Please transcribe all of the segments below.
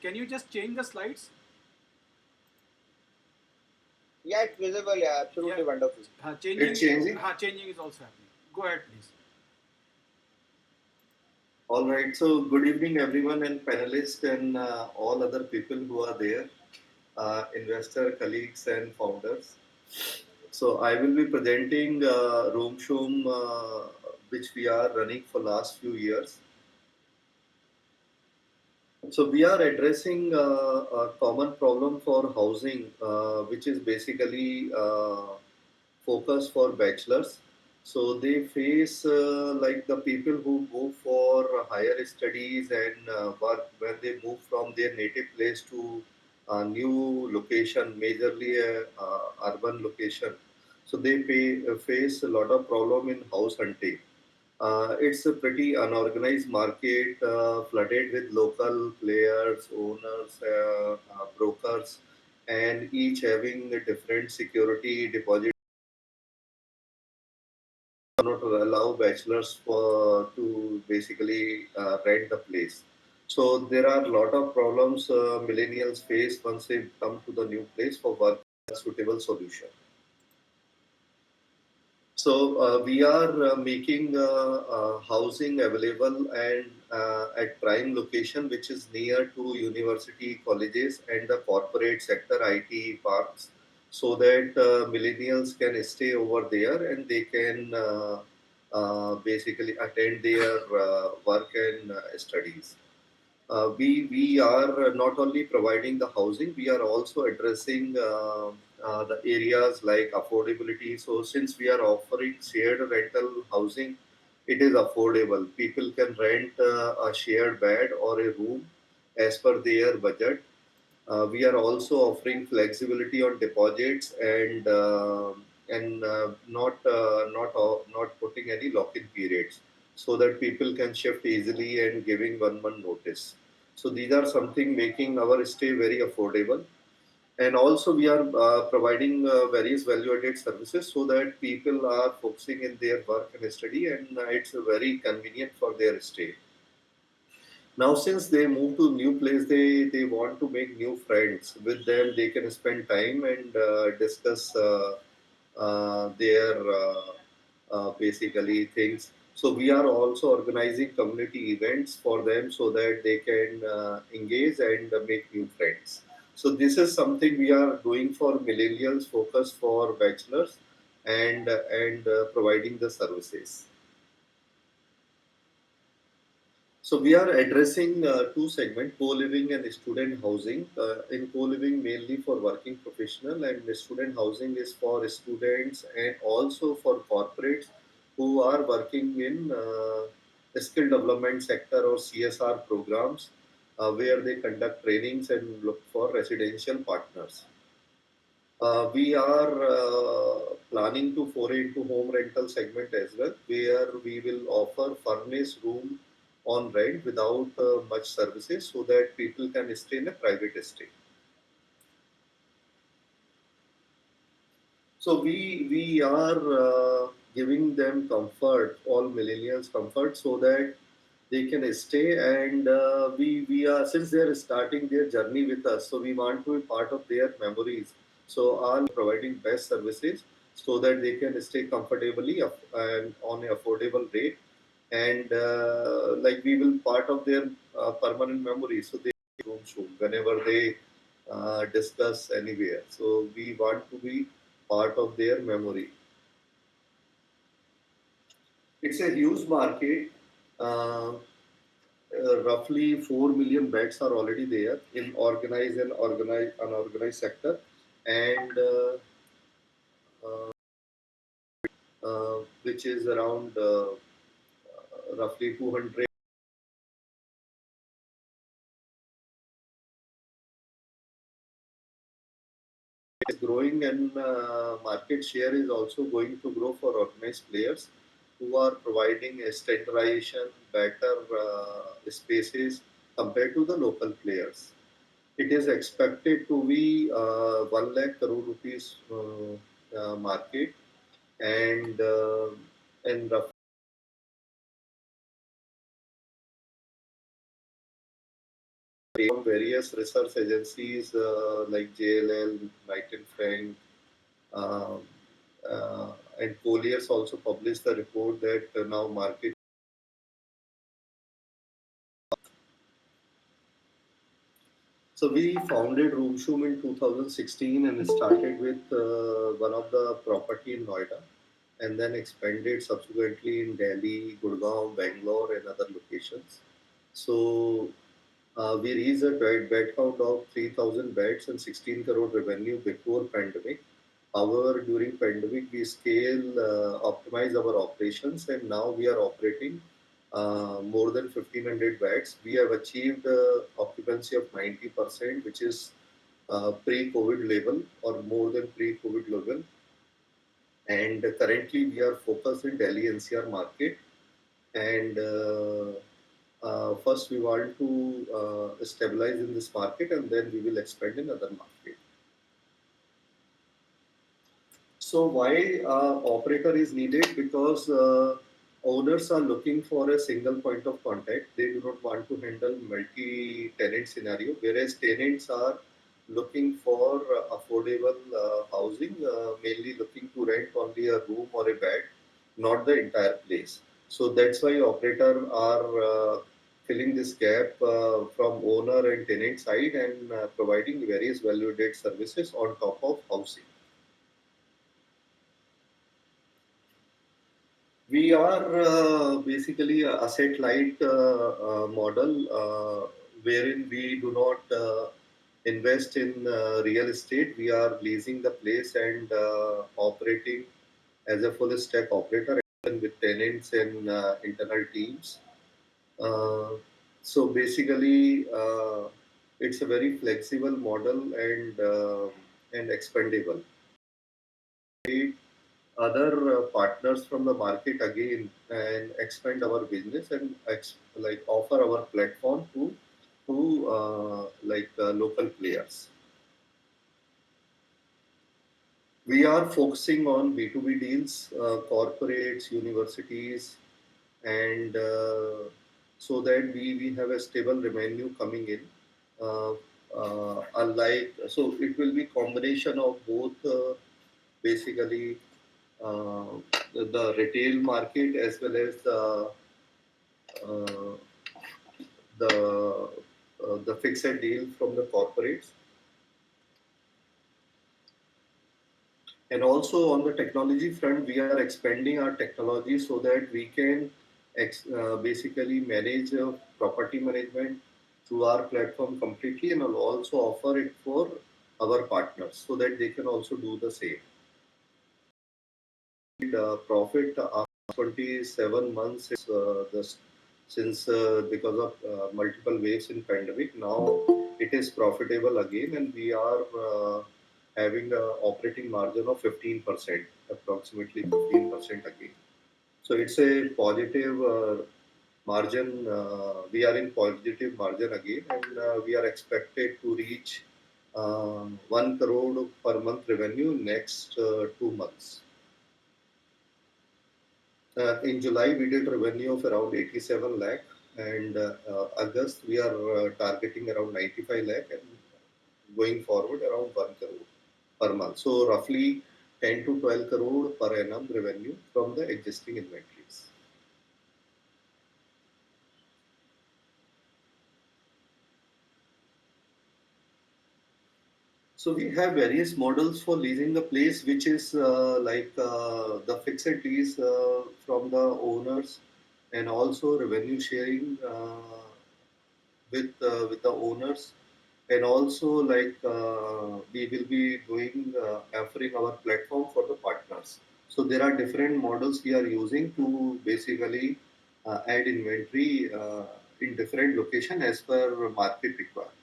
Can you just change the slides? Yeah, it's visible. Yeah, absolutely Yeah. wonderful. Changing. It's changing. Changing is also happening. Go ahead, please. All right. So, good evening, everyone, and panelists, and all other people who are there, investor colleagues and founders. So, I will be presenting Roomsoom, which we are running for last few years. So, we are addressing a common problem for housing, which is basically focus for bachelors. So they face like the people who move for higher studies and work when they move from their native place to a new location, majorly a urban location. So they face a lot of problem in house hunting. It's a pretty unorganized market, flooded with local players, owners, brokers, and each having a different security deposit not allow bachelors to basically rent the place. So there are a lot of problems millennials face once they come to the new place for work suitable solution. So we are making housing available and at prime location, which is near to university, colleges, and the corporate sector IT parks, so that millennials can stay over there and they can basically attend their work and studies. We are not only providing the housing, we are also addressing the areas like affordability. So since we are offering shared rental housing, it is affordable. People can rent a shared bed or a room as per their budget. We are also offering flexibility on deposits and not putting any lock-in periods, so that people can shift easily and giving 1 month notice. So these are something making our stay very affordable. And also we are providing various value-added services so that people are focusing in their work and study, and it's very convenient for their stay. Now, since they move to new place, they want to make new friends. With them, they can spend time and discuss their basically things. So we are also organizing community events for them so that they can engage and make new friends. So this is something we are doing for millennials, focus for bachelors, and providing the services. So we are addressing two segments: co-living and student housing. In co-living, mainly for working professional, and the student housing is for students and also for corporates who are working in skill development sector or CSR programs, where they conduct trainings and look for residential partners. We are planning to foray into home rental segment as well, where we will offer furnished room on rent without much services, so that people can stay in a private estate. So we are giving them comfort, all millennials comfort, so that they can stay. And we are, since they are starting their journey with us, so we want to be part of their memories. So all providing best services so that they can stay comfortably and on a affordable rate, and like we will part of their permanent memory. So they room soon whenever they discuss anywhere. So we want to be part of their memory. It's a huge market. Uh, Roughly 4 million beds are already there in organized and unorganized sector, and which is around roughly 200 is growing, and market share is also going to grow for organized players who are providing a standardization, better spaces compared to the local players. It is expected to be 1 lakh crore rupees market, and roughly from various research agencies like JLL, Knight and Frank, um, uh, and Colliers also published the report that now market. So we founded Roomsoom in 2016 and started with one of the property in Noida, and then expanded subsequently in Delhi, Gurgaon, Bangalore, and other locations. So we reached a bed count of 3,000 beds and 16 crore revenue before pandemic. However, during pandemic, we optimize our operations, and now we are operating more than 1,500 beds. We have achieved occupancy of 90%, which is pre-COVID level or more than pre-COVID level. And currently, we are focused in Delhi NCR market. And first, we want to stabilize in this market, and then we will expand in other market. So why operator is needed? Because owners are looking for a single point of contact. They do not want to handle multi-tenant scenario, whereas tenants are looking for affordable housing, mainly looking to rent only a room or a bed, not the entire place. So that's why operator are filling this gap from owner and tenant side and providing various value-added services on top of housing. We are basically a asset light model wherein we do not invest in real estate. We are leasing the place and operating as a full stack operator and with tenants and internal teams. Uh, so basically, it's a very flexible model and expandable. Other partners from the market again and expand our business and like offer our platform to local players. We are focusing on B2B deals, corporates, universities, and so that we have a stable revenue coming in. Uh, Unlike, so it will be combination of both basically uh, the retail market as well as uh, the fixed deal from the corporates. And also on the technology front, we are expanding our technology so that we can basically manage property management through our platform completely, and will also offer it for our partners so that they can also do the same. Profit after 27 months since because of multiple waves in pandemic. Now it is profitable again, and we are having an operating margin of 15%, approximately 15% again. So it's a positive margin. We are in positive margin again, and we are expected to reach 1 crore per month revenue next 2 months. In July, we did revenue of around 87 lakh, and August we are targeting around 95 lakh, and going forward around 1 crore per month. So roughly 10 to 12 crore per annum revenue from the existing inventories. So we have various models for leasing the place, which is the fixed lease from the owners, and also revenue sharing with the owners, and also we will be doing offering our platform for the partners. So there are different models we are using to basically add inventory in different location as per market requirement.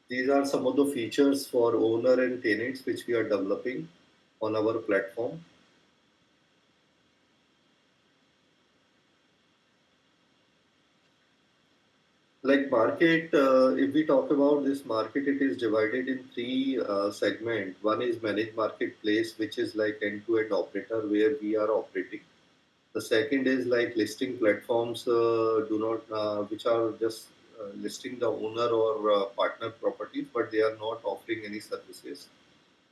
These are some of the features for owner and tenants which we are developing on our platform. Like market, if we talk about this market, it is divided in three segments. One is managed marketplace, which is like end-to-end operator where we are operating. The second is like listing platforms do not which are just listing the owner or partner properties, but they are not offering any services.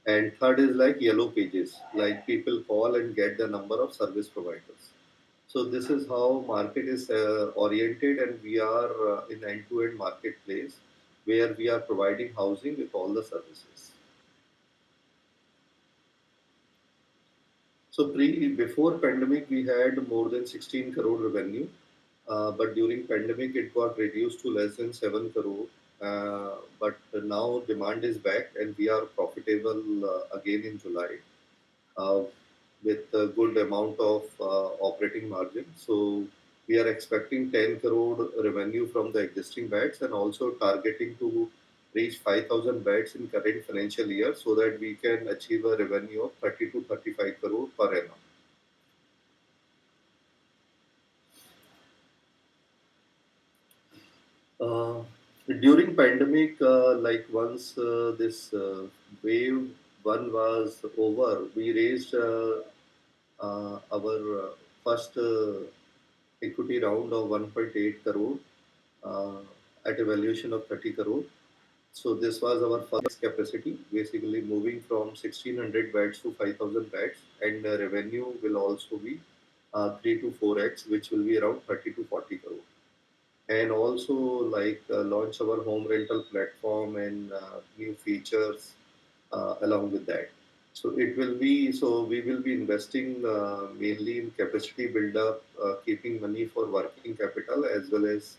And third is like yellow pages, like people call and get the number of service providers. So this is how market is oriented, and we are in end-to-end marketplace where we are providing housing with all the services. So before pandemic, we had more than 16 crore revenue, but during pandemic, it got reduced to less than 7 crore. But now demand is back, and we are profitable again in July uh, with a good amount of operating margin. So we are expecting 10 crore revenue from the existing beds, and also targeting to reach 5,000 beds in current financial year, so that we can achieve a revenue of 30 to 35 crore per annum. Uh, During pandemic, like once this wave one was over, we raised our first equity round of 1.8 crore uh, at a valuation of 30 crore. So this was our first capacity, basically moving from 1600 beds to 5000 beds, and the revenue will also be 3 to 4x, which will be around 30 to 40 crore. And also like launch our home rental platform and new features along with that. So it will be so we will be investing mainly in capacity build up, keeping money for working capital, as well as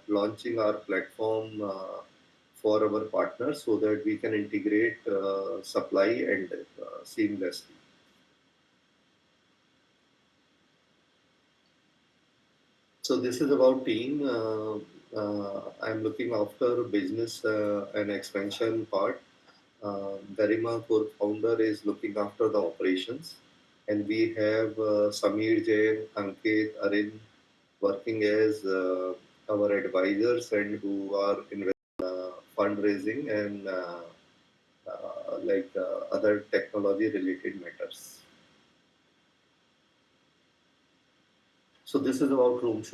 launching our platform for our partners, so that we can integrate supply and seamlessly. So this is about team. I'm looking after business and expansion part. Garima, co-founder, is looking after the operations, and we have Samir Jain, Ankit, Arin working as our advisors, and who are in fundraising and other technology related matters. So this is about Roomsoom.